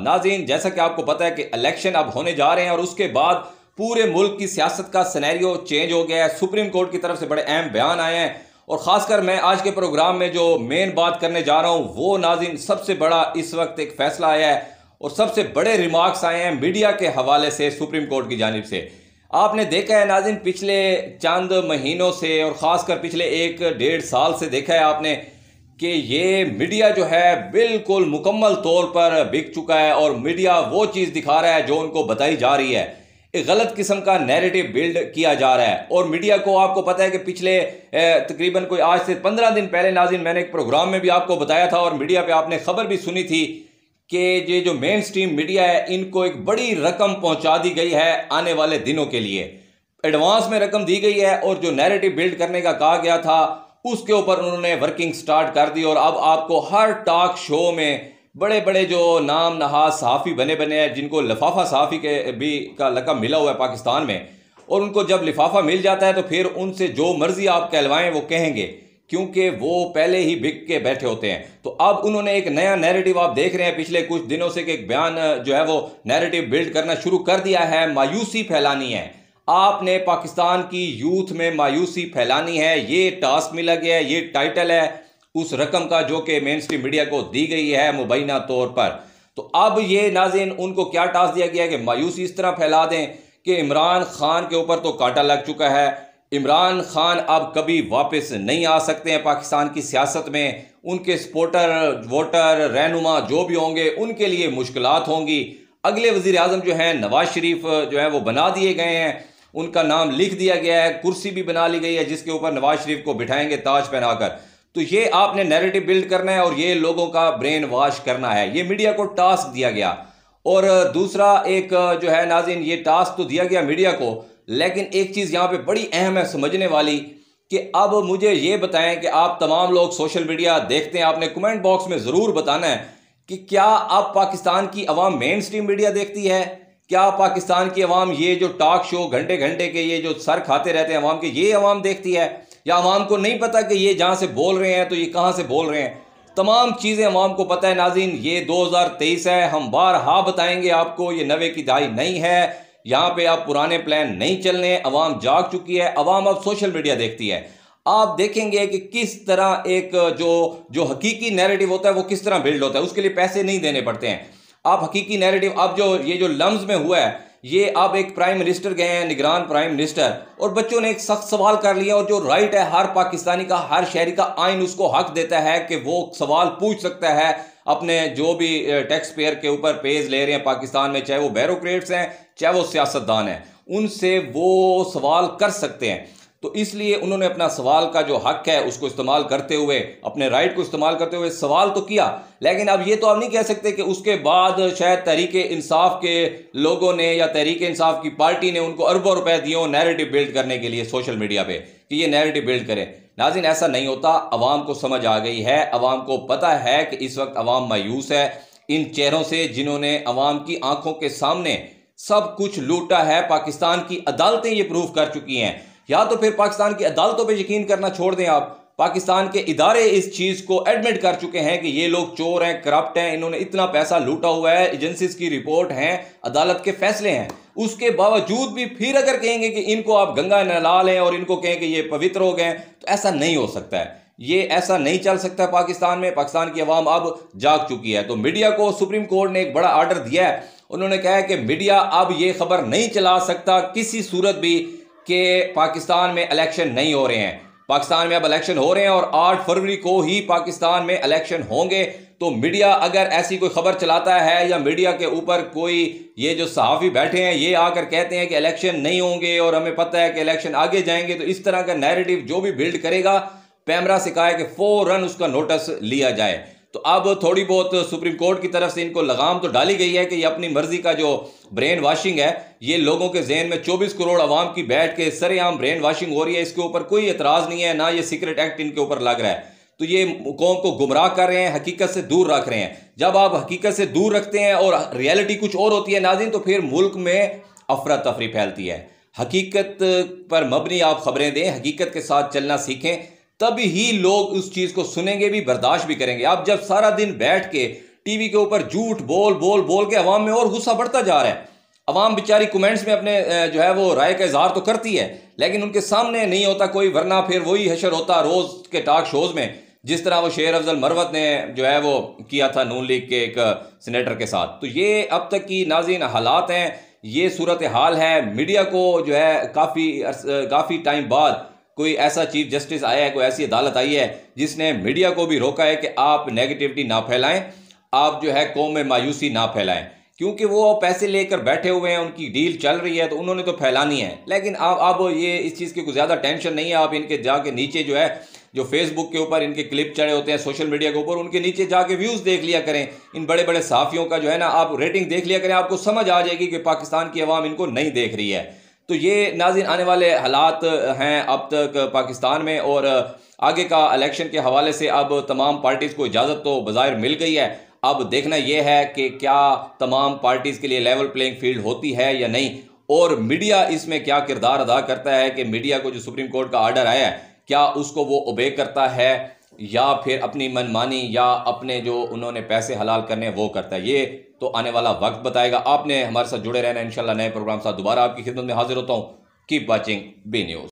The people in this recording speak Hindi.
नाज़रीन, जैसा कि आपको पता है कि इलेक्शन अब होने जा रहे हैं और उसके बाद पूरे मुल्क की सियासत का सिनेरियो चेंज हो गया है। सुप्रीम कोर्ट की तरफ से बड़े अहम बयान आए हैं और ख़ासकर मैं आज के प्रोग्राम में जो मेन बात करने जा रहा हूँ वो नाज़रीन सबसे बड़ा इस वक्त एक फैसला आया है और सबसे बड़े रिमार्क्स आए हैं मीडिया के हवाले से सुप्रीम कोर्ट की जानिब से। आपने देखा है नाज़रीन, पिछले चंद महीनों से और ख़ासकर पिछले 1-1.5 साल से देखा है आपने कि ये मीडिया जो है बिल्कुल मुकम्मल तौर पर बिक चुका है और मीडिया वो चीज़ दिखा रहा है जो उनको बताई जा रही है। एक गलत किस्म का नैरेटिव बिल्ड किया जा रहा है और मीडिया को आपको पता है कि पिछले तकरीबन कोई आज से 15 दिन पहले नाज़रीन मैंने एक प्रोग्राम में भी आपको बताया था और मीडिया पे आपने खबर भी सुनी थी कि ये जो मेन स्ट्रीम मीडिया है इनको एक बड़ी रकम पहुंचा दी गई है आने वाले दिनों के लिए। एडवांस में रकम दी गई है और जो नैरेटिव बिल्ड करने का कहा गया था उसके ऊपर उन्होंने वर्किंग स्टार्ट कर दी और अब आपको हर टॉक शो में बड़े बड़े जो नाम नहाज सहाफ़ी बने हैं जिनको लिफाफा सहाफ़ी के भी का लक़ब मिला हुआ है पाकिस्तान में, और उनको जब लिफाफा मिल जाता है तो फिर उनसे जो मर्जी आप कहलवाएं वो कहेंगे क्योंकि वो पहले ही बिक के बैठे होते हैं। तो अब उन्होंने एक नया नैरेटिव आप देख रहे हैं पिछले कुछ दिनों से कि एक बयान जो है वो नैरेटिव बिल्ड करना शुरू कर दिया है। मायूसी फैलानी है, आपने पाकिस्तान की यूथ में मायूसी फैलानी है, ये टास्क मिला गया है, ये टाइटल है उस रकम का जो कि मेन स्ट्रीम मीडिया को दी गई है मुबैना तौर पर। तो अब ये नाज़रीन उनको क्या टास्क दिया गया है कि मायूसी इस तरह फैला दें कि इमरान खान के ऊपर तो कांटा लग चुका है, इमरान खान अब कभी वापस नहीं आ सकते हैं पाकिस्तान की सियासत में, उनके सपोर्टर वोटर रहनुमा जो भी होंगे उनके लिए मुश्किलात होंगी। अगले वज़ीर आज़म जो हैं नवाज शरीफ जो है वो बना दिए गए हैं, उनका नाम लिख दिया गया है, कुर्सी भी बना ली गई है जिसके ऊपर नवाज शरीफ को बिठाएंगे ताज पहनाकर। तो ये आपने नैरेटिव बिल्ड करना है और ये लोगों का ब्रेन वॉश करना है, ये मीडिया को टास्क दिया गया। और दूसरा एक जो है नाज़रीन ये टास्क तो दिया गया मीडिया को, लेकिन एक चीज़ यहाँ पे बड़ी अहम है समझने वाली कि अब मुझे ये बताएं कि आप तमाम लोग सोशल मीडिया देखते हैं, आपने कमेंट बॉक्स में ज़रूर बताना है कि क्या अब पाकिस्तान की अवाम मेन स्ट्रीम मीडिया देखती है? क्या पाकिस्तान की अवाम ये जो टॉक शो घंटे घंटे के ये जो सर खाते रहते हैं अवाम के, ये अवाम देखती है? या अवाम को नहीं पता कि ये जहाँ से बोल रहे हैं तो ये कहाँ से बोल रहे हैं? तमाम चीज़ें अवाम को पता है नाज़रीन। ये 2023 है, हम बारहा बताएंगे आपको, ये 90 की दहाई नहीं है, यहाँ पे अब पुराने प्लान नहीं चलने। अवाम जाग चुकी है, अवाम अब सोशल मीडिया देखती है। आप देखेंगे कि किस तरह एक जो हकीकी नैरेटिव होता है वो किस तरह बिल्ड होता है, उसके लिए पैसे नहीं देने पड़ते हैं। आप हकीकी नैरेटिव अब ये जो लम्ज में हुआ है ये अब एक प्राइम मिनिस्टर गए हैं, निगरान प्राइम मिनिस्टर, और बच्चों ने एक सख्त सवाल कर लिया और जो राइट है हर पाकिस्तानी का, हर शहरी का आइन उसको हक देता है कि वो सवाल पूछ सकता है अपने जो भी टैक्स पेयर के ऊपर पेज ले रहे हैं पाकिस्तान में, चाहे वो ब्यूरोक्रेट्स हैं चाहे वो सियासतदान हैं, उनसे वो सवाल कर सकते हैं। तो इसलिए उन्होंने अपना सवाल का जो हक है उसको इस्तेमाल करते हुए, अपने राइट को इस्तेमाल करते हुए सवाल तो किया, लेकिन अब ये तो आप नहीं कह सकते कि उसके बाद शायद तहरीक इंसाफ के लोगों ने या तहरीक इंसाफ की पार्टी ने उनको अरबों रुपए दिए नैरेटिव बिल्ड करने के लिए सोशल मीडिया पे कि ये नैरेटिव बिल्ड करें। नाज़रीन ऐसा नहीं होता, अवाम को समझ आ गई है, अवाम को पता है कि इस वक्त अवाम मायूस है इन चेहरों से जिन्होंने अवाम की आंखों के सामने सब कुछ लूटा है। पाकिस्तान की अदालतें ये प्रूव कर चुकी हैं। या तो फिर पाकिस्तान की अदालतों पे यकीन करना छोड़ दें आप, पाकिस्तान के इदारे इस चीज़ को एडमिट कर चुके हैं कि ये लोग चोर हैं, करप्ट हैं, इन्होंने इतना पैसा लूटा हुआ है, एजेंसीज की रिपोर्ट हैं, अदालत के फैसले हैं। उसके बावजूद भी फिर अगर कहेंगे कि इनको आप गंगा नला लें और इनको कहें कि ये पवित्र हो गए, तो ऐसा नहीं हो सकता है, ये ऐसा नहीं चल सकता पाकिस्तान में। पाकिस्तान की आवाम अब जाग चुकी है। तो मीडिया को सुप्रीम कोर्ट ने एक बड़ा ऑर्डर दिया है, उन्होंने कहा है कि मीडिया अब ये खबर नहीं चला सकता किसी सूरत भी कि पाकिस्तान में इलेक्शन नहीं हो रहे हैं। पाकिस्तान में अब इलेक्शन हो रहे हैं और 8 फरवरी को ही पाकिस्तान में इलेक्शन होंगे। तो मीडिया अगर ऐसी कोई खबर चलाता है या मीडिया के ऊपर कोई ये जो सहाफ़ी बैठे हैं ये आकर कहते हैं कि इलेक्शन नहीं होंगे और हमें पता है कि इलेक्शन आगे जाएंगे, तो इस तरह का नैरेटिव जो भी बिल्ड करेगा पैमरा से कहा है कि फौरन उसका नोटिस लिया जाए। तो अब थोड़ी बहुत सुप्रीम कोर्ट की तरफ से इनको लगाम तो डाली गई है कि ये अपनी मर्जी का जो ब्रेन वाशिंग है, ये लोगों के जहन में 24 करोड़ आवाम की बैठ के सरेआम ब्रेन वाशिंग हो रही है, इसके ऊपर कोई एतराज़ नहीं है, ना ये सीक्रेट एक्ट इनके ऊपर लग रहा है। तो ये कौम को गुमराह कर रहे हैं, हकीकत से दूर रख रहे हैं। जब आप हकीकत से दूर रखते हैं और रियलिटी कुछ और होती है नाज़रीन, तो फिर मुल्क में अफरा तफरी फैलती है। हकीकत पर मबनी आप खबरें दें, हकीकत के साथ चलना सीखें, तभी ही लोग उस चीज़ को सुनेंगे भी, बर्दाश्त भी करेंगे। आप जब सारा दिन बैठ के टीवी के ऊपर झूठ बोल बोल बोल के अवाम में और गुस्सा बढ़ता जा रहा है। अवाम बेचारी कमेंट्स में अपने जो है वो राय का इजहार तो करती है, लेकिन उनके सामने नहीं होता कोई, वरना फिर वही हशर होता रोज़ के टॉक शोज़ में, जिस तरह वो शेर अफजल मरवत ने जो है वो किया था नून लीग के एक सीनेटर के साथ। तो ये अब तक की नाज़रीन हालात हैं, ये सूरत हाल है। मीडिया को जो है काफ़ी टाइम बाद कोई ऐसा चीफ जस्टिस आया है, कोई ऐसी अदालत आई है जिसने मीडिया को भी रोका है कि आप नेगेटिविटी ना फैलाएं, आप जो है कौम में मायूसी ना फैलाएं, क्योंकि वो पैसे लेकर बैठे हुए हैं, उनकी डील चल रही है तो उन्होंने तो फैलानी है। लेकिन आप ये इस चीज़ की कोई ज़्यादा टेंशन नहीं है। आप इनके जाके नीचे जो है जो फेसबुक के ऊपर इनके क्लिप चढ़े होते हैं, सोशल मीडिया के ऊपर, उनके नीचे जाके व्यूज़ देख लिया करें। इन बड़े बड़े सहाफ़ियों का जो है ना आप रेटिंग देख लिया करें, आपको समझ आ जाएगी कि पाकिस्तान की अवाम इनको नहीं देख रही है। तो ये नाज़रीन आने वाले हालात हैं अब तक पाकिस्तान में, और आगे का इलेक्शन के हवाले से अब तमाम पार्टीज़ को इजाज़त तो बज़ाहिर मिल गई है। अब देखना यह है कि क्या तमाम पार्टीज़ के लिए लेवल प्लेइंग फील्ड होती है या नहीं, और मीडिया इसमें क्या किरदार अदा करता है कि मीडिया को जो सुप्रीम कोर्ट का आर्डर आया है क्या उसको वो ओबे करता है या फिर अपनी मनमानी या अपने जो उन्होंने पैसे हलाल करने वो करता है। ये तो आने वाला वक्त बताएगा। आपने हमारे साथ जुड़े रहना, इंशाल्लाह नए प्रोग्राम साथ दोबारा आपकी खिदमत में हाजिर होता हूँ। Keep watching B news.